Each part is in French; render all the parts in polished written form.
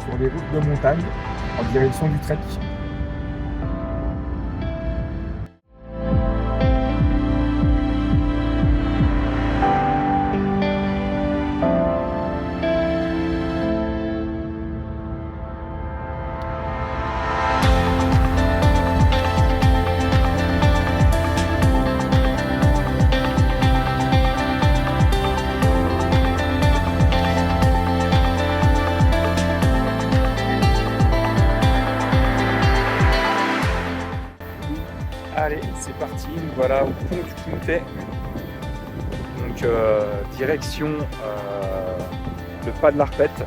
sur les routes de montagne en direction du trek. Allez, c'est parti, nous voilà au pont du Comté. Donc direction le pas de l'Arpette.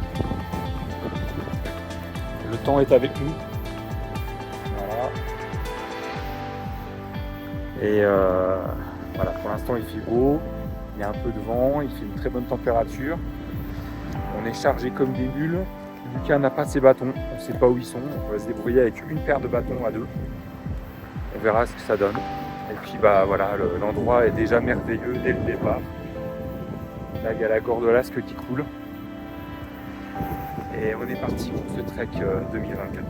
Le temps est avec nous. Voilà. Et voilà, pour l'instant il fait beau, il y a un peu de vent, il fait une très bonne température. On est chargé comme des mules. Lucas n'a pas ses bâtons, on ne sait pas où ils sont. On va se débrouiller avec une paire de bâtons à deux. On verra ce que ça donne. Et puis bah voilà, l'endroit est déjà merveilleux dès le départ. Là il y a la Gordelasque qui coule. Et on est parti pour ce trek 2024.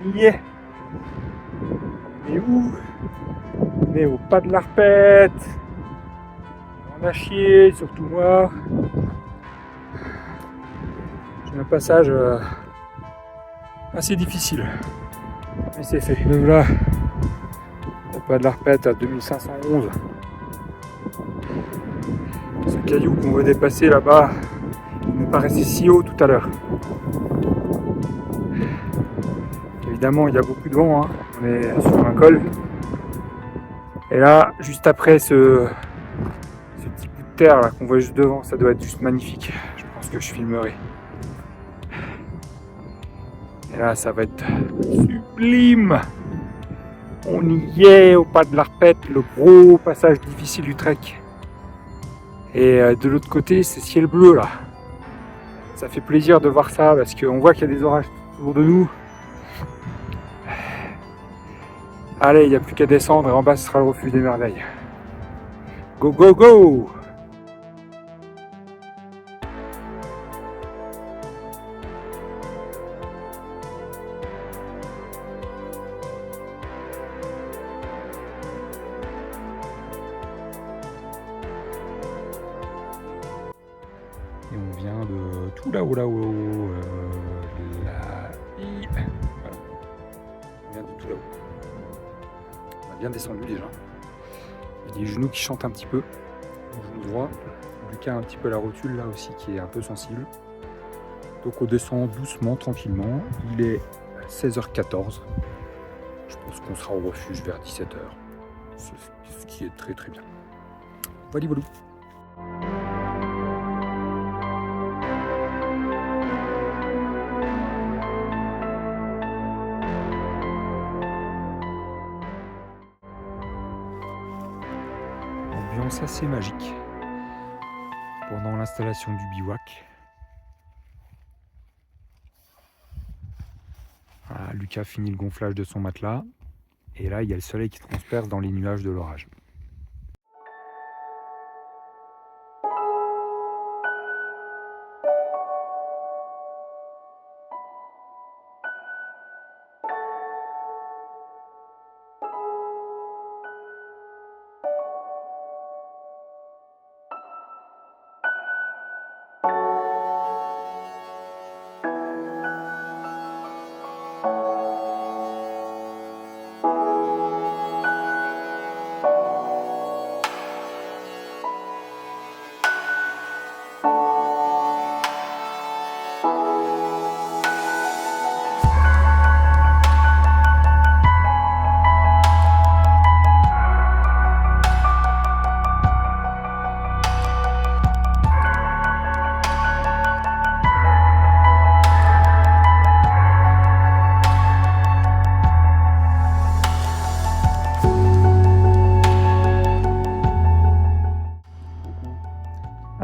On y est. On est où? On est au pas de l'Arpette. On a chié, surtout moi. J'ai un passage assez difficile. Mais c'est fait. Le voilà. Le pas de l'Arpette à 2511. Ce caillou qu'on va dépasser là-bas, il nous paraissait si haut tout à l'heure. Évidemment, il y a beaucoup de vent, hein. On est sur un col. Et là, juste après ce petit bout de terre là qu'on voit juste devant, ça doit être juste magnifique. Je pense que je filmerai. Et là, ça va être sublime. On y est au pas de l'Arpette, le gros passage difficile du trek. Et de l'autre côté, c'est ciel bleu là. Ça fait plaisir de voir ça parce qu'on voit qu'il y a des orages autour de nous. Allez, il n'y a plus qu'à descendre et en bas ce sera le refuge des merveilles. Go, go, go! Et on vient de tout là-haut, là-haut, voilà. On vient de tout là-haut. On a bien descendu déjà. Il y a des genoux qui chantent un petit peu. Le genou droit. Lucas a un petit peu la rotule là aussi qui est un peu sensible. Donc on descend doucement, tranquillement. Il est 16h14. Je pense qu'on sera au refuge vers 17h. Ce qui est très très bien. Voilà, voilà. Ambiance assez magique pendant l'installation du bivouac. Voilà, Lucas finit le gonflage de son matelas et là il y a le soleil qui transperce dans les nuages de l'orage.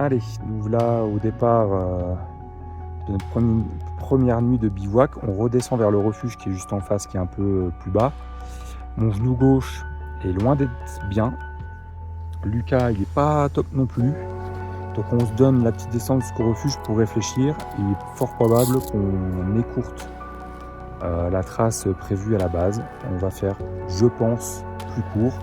Allez, nous voilà au départ de notre première nuit de bivouac. On redescend vers le refuge qui est juste en face, qui est un peu plus bas. Mon genou gauche est loin d'être bien. Lucas, il n'est pas top non plus. Donc on se donne la petite descente jusqu'au refuge pour réfléchir. Il est fort probable qu'on écourte la trace prévue à la base. On va faire, je pense, plus court.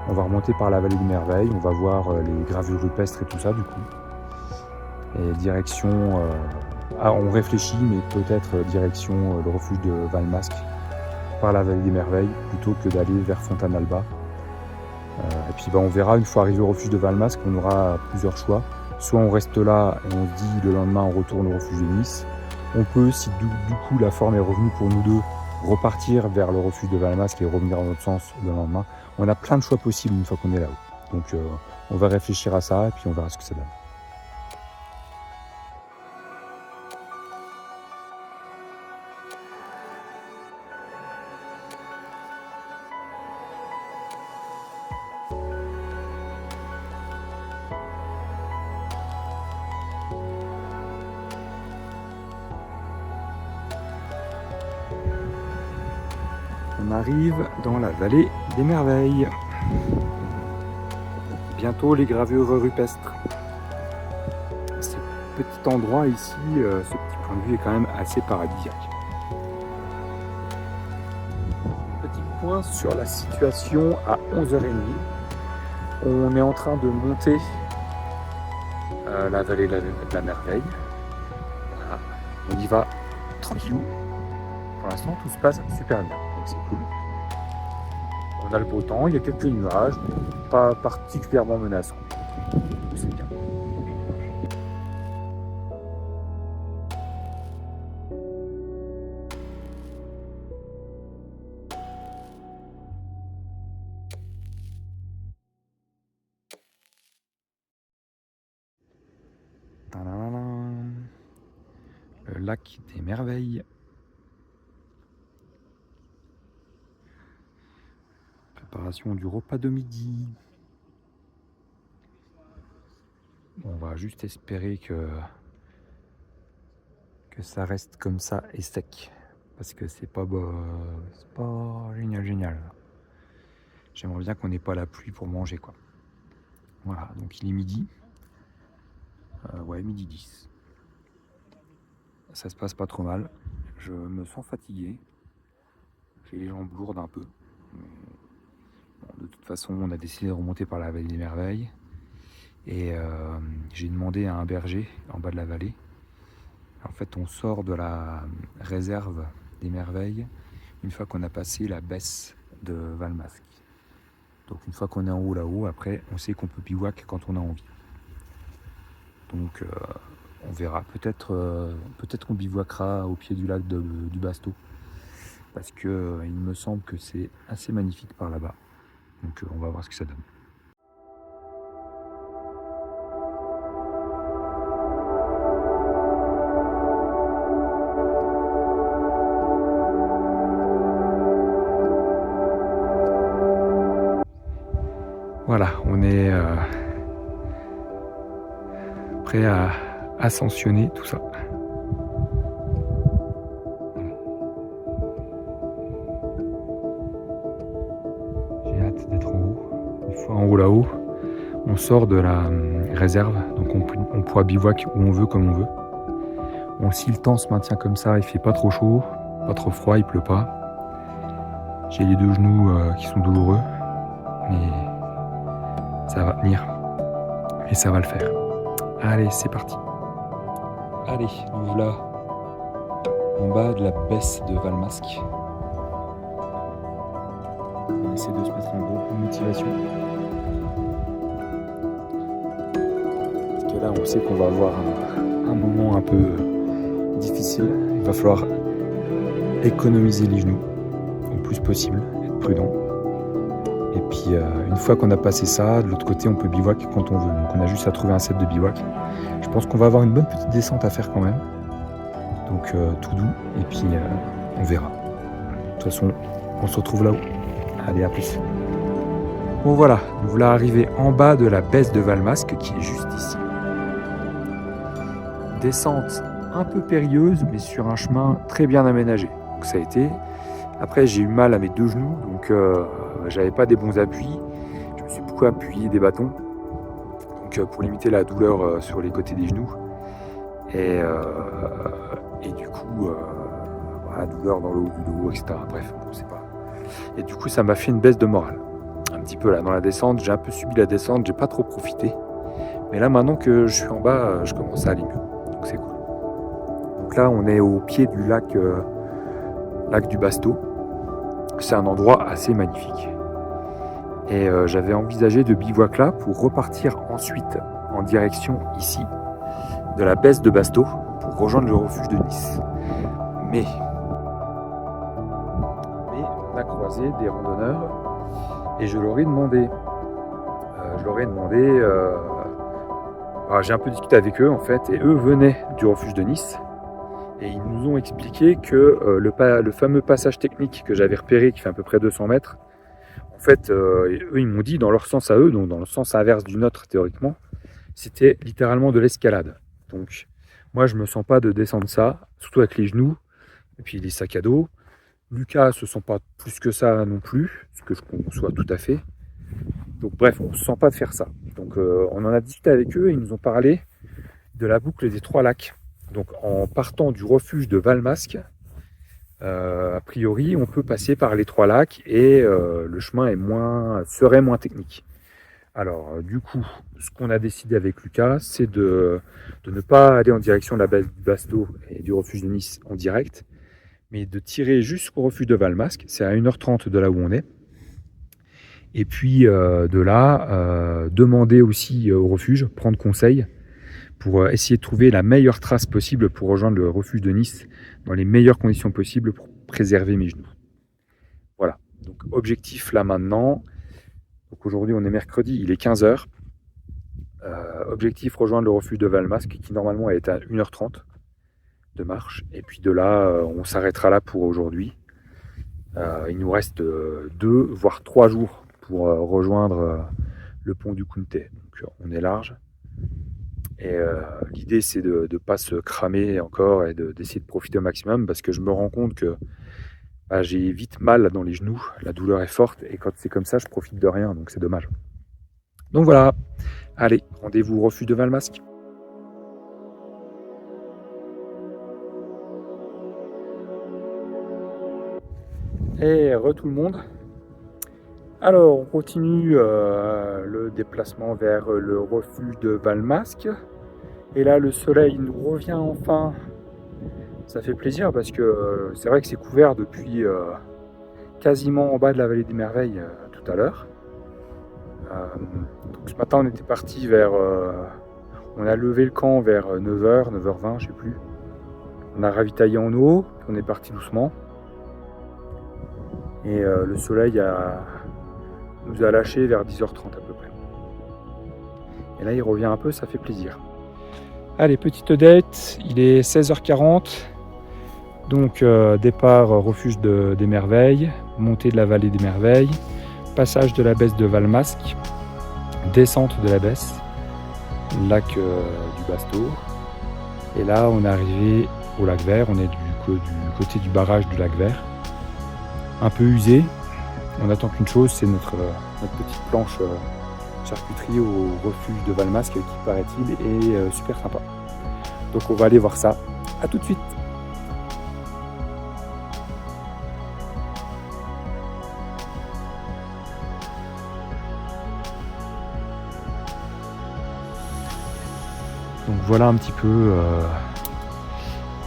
On va remonter par la vallée des Merveilles. On va voir les gravures rupestres et tout ça du coup. Et direction... on réfléchit, mais peut-être direction le refuge de Valmasque par la vallée des Merveilles plutôt que d'aller vers Fontanalba. Et puis on verra une fois arrivé au refuge de Valmasque, on aura plusieurs choix. Soit on reste là et on se dit le lendemain on retourne au refuge de Nice. On peut, si du coup la forme est revenue pour nous deux, repartir vers le refuge de Valmasque et revenir dans notre sens le lendemain. On a plein de choix possibles une fois qu'on est là-haut. Donc on va réfléchir à ça et puis on verra ce que ça donne. On arrive dans la vallée des Merveilles. Bientôt les gravures rupestres. Ce petit endroit ici, ce petit point de vue est quand même assez paradisiaque. Petit point sur la situation à 11h30. On est en train de monter la vallée de la Merveille. Voilà. On y va tranquillou. Pour l'instant, tout se passe super bien. C'est cool. On a le beau temps, il y a quelques nuages, pas particulièrement menaçants. C'est bien. Le lac des Merveilles. Préparation du repas de midi. On va juste espérer que ça reste comme ça et sec. Parce que c'est pas génial. J'aimerais bien qu'on n'ait pas la pluie pour manger quoi. Voilà, donc il est midi. Ouais, midi 10. Ça se passe pas trop mal. Je me sens fatigué. J'ai les jambes lourdes un peu. Bon, de toute façon, on a décidé de remonter par la vallée des Merveilles. Et j'ai demandé à un berger en bas de la vallée. En fait, on sort de la réserve des Merveilles une fois qu'on a passé la baisse de Valmasque. Donc une fois qu'on est en haut là-haut, après, on sait qu'on peut bivouac quand on a envie. Donc on verra. Peut-être qu'on bivouaquera au pied du lac du Basto. Parce que il me semble que c'est assez magnifique par là-bas. Donc on va voir ce que ça donne. Voilà, on est prêt à ascensionner tout ça. J'ai hâte d'être en haut. Une fois en haut là-haut, on sort de la réserve, donc on pourra bivouac où on veut, comme on veut. Bon, si le temps se maintient comme ça, il fait pas trop chaud, pas trop froid, il pleut pas. J'ai les deux genoux qui sont douloureux, mais ça va tenir et ça va le faire. Allez, c'est parti. Allez, nous voilà en bas de la baisse de Valmasque. On va essayer de se mettre en gros de motivation. Parce que là, on sait qu'on va avoir un moment un peu difficile. Il va falloir économiser les genoux au plus possible, être prudent. Et puis une fois qu'on a passé ça, de l'autre côté on peut bivouac quand on veut. Donc on a juste à trouver un set de bivouac. Je pense qu'on va avoir une bonne petite descente à faire quand même. Donc tout doux et puis on verra. De toute façon on se retrouve là-haut. Allez, à plus. Bon voilà, nous voilà arrivés en bas de la baisse de Valmasque qui est juste ici. descente un peu périlleuse, mais sur un chemin très bien aménagé. Donc ça a été. Après, j'ai eu mal à mes 2 genoux, donc j'avais pas des bons appuis. Je me suis beaucoup appuyé des bâtons, donc pour limiter la douleur sur les côtés des genoux. Et du coup, la douleur dans le haut du dos, etc. Bref, bon, c'est pas. Et du coup, ça m'a fait une baisse de morale. Un petit peu là, dans la descente, j'ai un peu subi la descente, j'ai pas trop profité. Mais là, maintenant que je suis en bas, je commence à aller mieux. Donc c'est cool. Donc là, on est au pied du lac du Basto. C'est un endroit assez magnifique. Et j'avais envisagé de bivouac là pour repartir ensuite en direction ici de la baisse de Basto pour rejoindre le refuge de Nice. Mais on a croisé des randonneurs et je leur ai demandé. J'ai un peu discuté avec eux en fait, et eux venaient du refuge de Nice. Et ils nous ont expliqué que le fameux passage technique que j'avais repéré, qui fait à peu près 200 mètres, en fait, eux, ils m'ont dit, dans leur sens à eux, donc dans le sens inverse du nôtre théoriquement, c'était littéralement de l'escalade. Donc, moi, je me sens pas de descendre ça, surtout avec les genoux, et puis les sacs à dos. Lucas se sent pas plus que ça non plus, ce que je conçois tout à fait. Donc bref, on se sent pas de faire ça. Donc on en a discuté avec eux, et ils nous ont parlé de la boucle des 3 lacs. Donc en partant du refuge de Valmasque, a priori on peut passer par les 3 lacs et le chemin serait moins technique. Alors du coup, ce qu'on a décidé avec Lucas, c'est de ne pas aller en direction de la baisse du Basto et du refuge de Nice en direct, mais de tirer jusqu'au refuge de Valmasque, c'est à 1h30 de là où on est. Et puis de là, demander aussi au refuge, prendre conseil, pour essayer de trouver la meilleure trace possible pour rejoindre le refuge de Nice dans les meilleures conditions possibles pour préserver mes genoux. Voilà, donc objectif là maintenant. Donc aujourd'hui on est mercredi, il est 15h. Objectif rejoindre le refuge de Valmasque qui normalement est à 1h30 de marche. Et puis de là, on s'arrêtera là pour aujourd'hui. Il nous reste 2 voire 3 jours pour rejoindre le pont du Kunte. Donc on est large. Et l'idée, c'est de ne pas se cramer encore et d'essayer de profiter au maximum parce que je me rends compte que j'ai vite mal dans les genoux, la douleur est forte et quand c'est comme ça, je profite de rien, donc c'est dommage. Donc voilà, allez, rendez-vous au refuge de Valmasque. Et tout le monde. Alors, on continue le déplacement vers le refuge de Valmasque. Et là, le soleil nous revient enfin. Ça fait plaisir parce que c'est vrai que c'est couvert depuis quasiment en bas de la vallée des merveilles tout à l'heure. Donc ce matin, on était parti vers... on a levé le camp vers 9h, 9h20, je sais plus. On a ravitaillé en eau, on est parti doucement. Et le soleil nous a lâché vers 10h30 à peu près. Et là, il revient un peu, ça fait plaisir. Allez, petite date, il est 16h40. Donc, départ refuge des merveilles, montée de la vallée des merveilles, passage de la baisse de Valmasque, descente de la baisse, lac du Basto. Et là, on est arrivé au lac Vert, on est du côté du barrage du lac Vert. Un peu usé, on n'attend qu'une chose, c'est notre petite planche charcuterie au refuge de Valmasque qui, paraît-il, est super sympa. Donc on va aller voir ça. À tout de suite. Donc voilà un petit peu.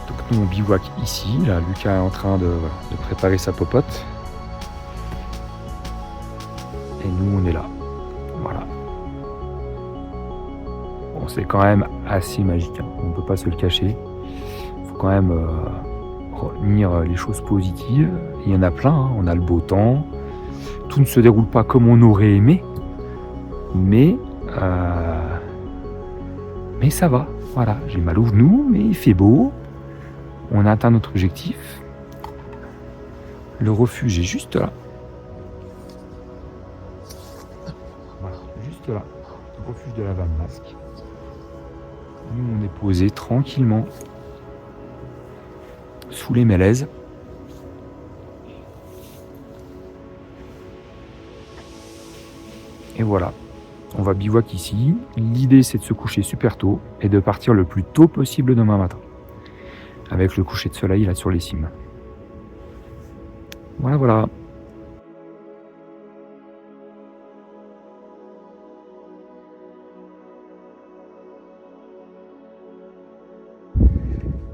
Donc nous on bivouac ici. Là, Lucas est en train de préparer sa popote. Et nous on est là. Voilà. Bon, c'est quand même assez magique, hein. On ne peut pas se le cacher. Il faut quand même retenir les choses positives. Il y en a plein, hein. On a le beau temps. Tout ne se déroule pas comme on aurait aimé. Mais ça va. Voilà, j'ai mal aux genoux, mais il fait beau. On a atteint notre objectif. Le refuge est juste là. Voilà, juste là. Le refuge de la Valmasque. Nous, on est posé tranquillement sous les mélèzes. Et voilà, on va bivouac ici. L'idée, c'est de se coucher super tôt et de partir le plus tôt possible demain matin, avec le coucher de soleil là sur les cimes. Voilà, voilà.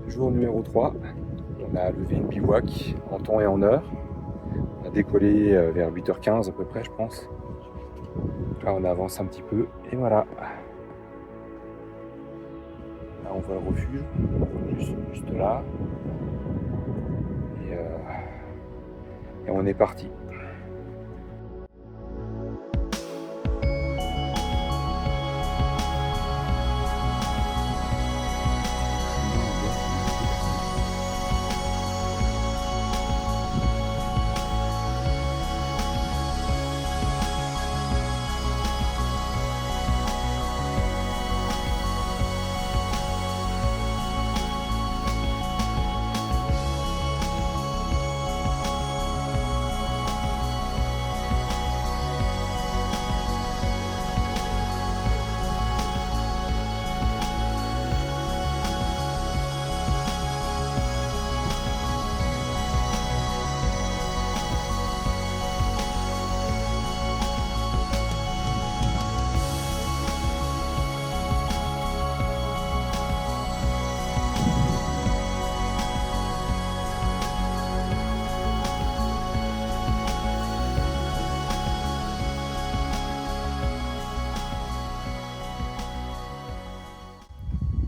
Jour numéro 3, on a levé une bivouac en temps et en heure. On a décollé vers 8h15 à peu près, je pense. Là, on avance un petit peu et voilà. Là, on voit le refuge, juste là. Et on est parti.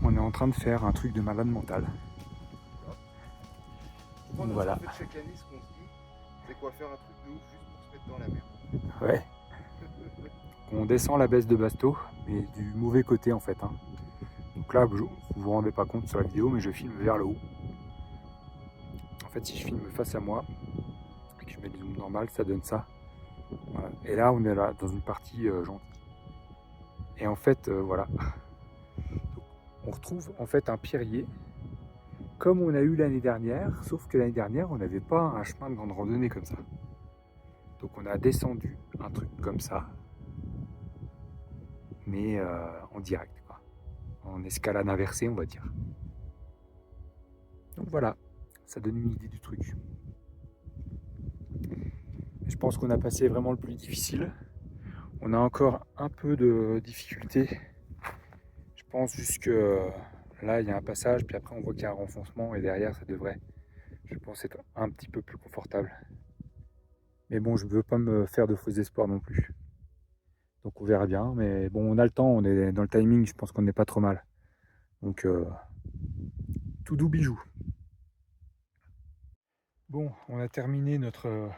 On est en train de faire un truc de malade mental. Donc voilà. En fait, chaque année, ce qu'on se dit, c'est quoi faire un truc de ouf juste pour se mettre dans la merde. Ouais. On descend la baisse de Basto, mais du mauvais côté en fait. Hein. Donc là, vous vous rendez pas compte sur la vidéo, mais je filme vers le haut. En fait, si je filme face à moi et que je mets du zoom normal, ça donne ça. Voilà. Et là, on est là dans une partie gentille. Et en fait, voilà. Donc, on retrouve en fait un pierrier comme on a eu l'année dernière, sauf que l'année dernière, on n'avait pas un chemin de grande randonnée comme ça. Donc on a descendu un truc comme ça, mais en direct, quoi. En escalade inversée, on va dire. Donc voilà, ça donne une idée du truc. Je pense qu'on a passé vraiment le plus difficile. On a encore un peu de difficulté. Je pense jusque là, il y a un passage, puis après on voit qu'il y a un renfoncement, et derrière, ça devrait, je pense, être un petit peu plus confortable. Mais bon, je ne veux pas me faire de faux espoirs non plus. Donc on verra bien, mais bon, on a le temps, on est dans le timing, je pense qu'on n'est pas trop mal. Donc tout doux bijou. Bon, on a terminé notre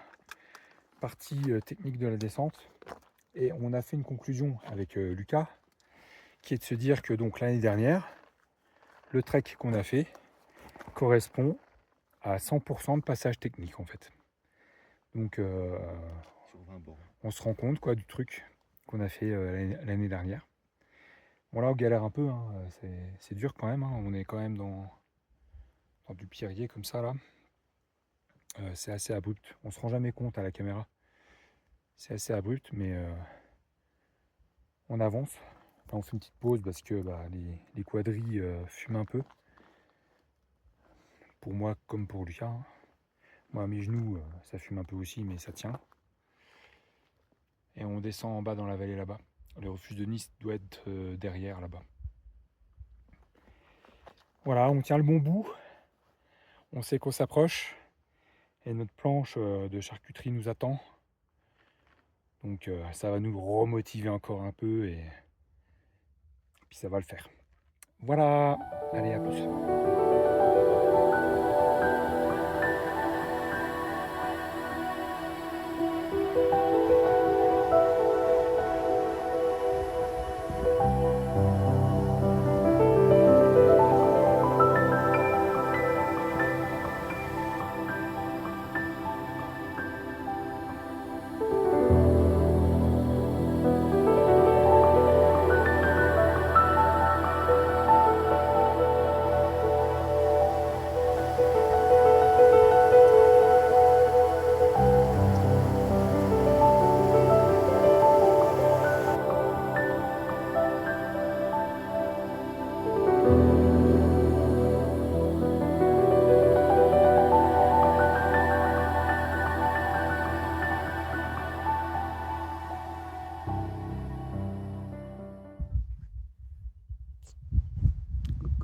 partie technique de la descente et on a fait une conclusion avec Lucas qui est de se dire que donc l'année dernière, le trek qu'on a fait correspond à 100% de passage technique en fait. Donc on se rend compte quoi du truc qu'on a fait l'année dernière. Bon là on galère un peu, hein. C'est dur quand même, hein. On est quand même dans du pierrier comme ça là. C'est assez abrupt, on se rend jamais compte à la caméra. C'est assez abrupt mais on avance. Là, on fait une petite pause parce que les quadrilles fument un peu. Pour moi comme pour Lucas. Hein. Moi, mes genoux, ça fume un peu aussi, mais ça tient. Et on descend en bas dans la vallée là-bas. Le refuge de Nice doit être derrière là-bas. Voilà, on tient le bon bout. On sait qu'on s'approche. Et notre planche de charcuterie nous attend. Donc ça va nous remotiver encore un peu et puis ça va le faire. Voilà, allez à plus.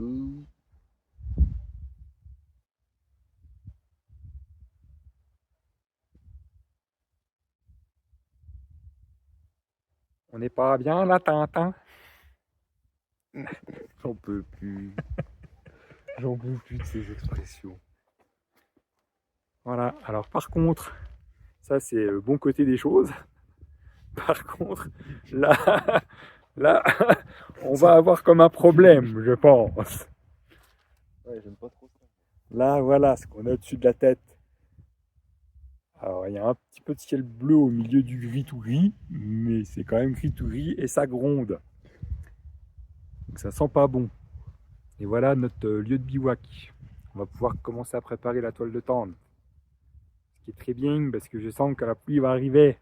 Coucou. On n'est pas bien là, Tintin? J'en peux plus. J'en peux plus de ces expressions. Voilà, alors par contre, ça c'est le bon côté des choses. Par contre, là, là, on va avoir comme un problème, je pense. Ouais, j'aime pas trop ça. Là, voilà ce qu'on a au-dessus de la tête. Alors, il y a un petit peu de ciel bleu au milieu du gris tout gris, mais c'est quand même gris tout gris et ça gronde. Donc ça sent pas bon. Et voilà notre lieu de bivouac. On va pouvoir commencer à préparer la toile de tente. Ce qui est très bien parce que je sens que la pluie va arriver.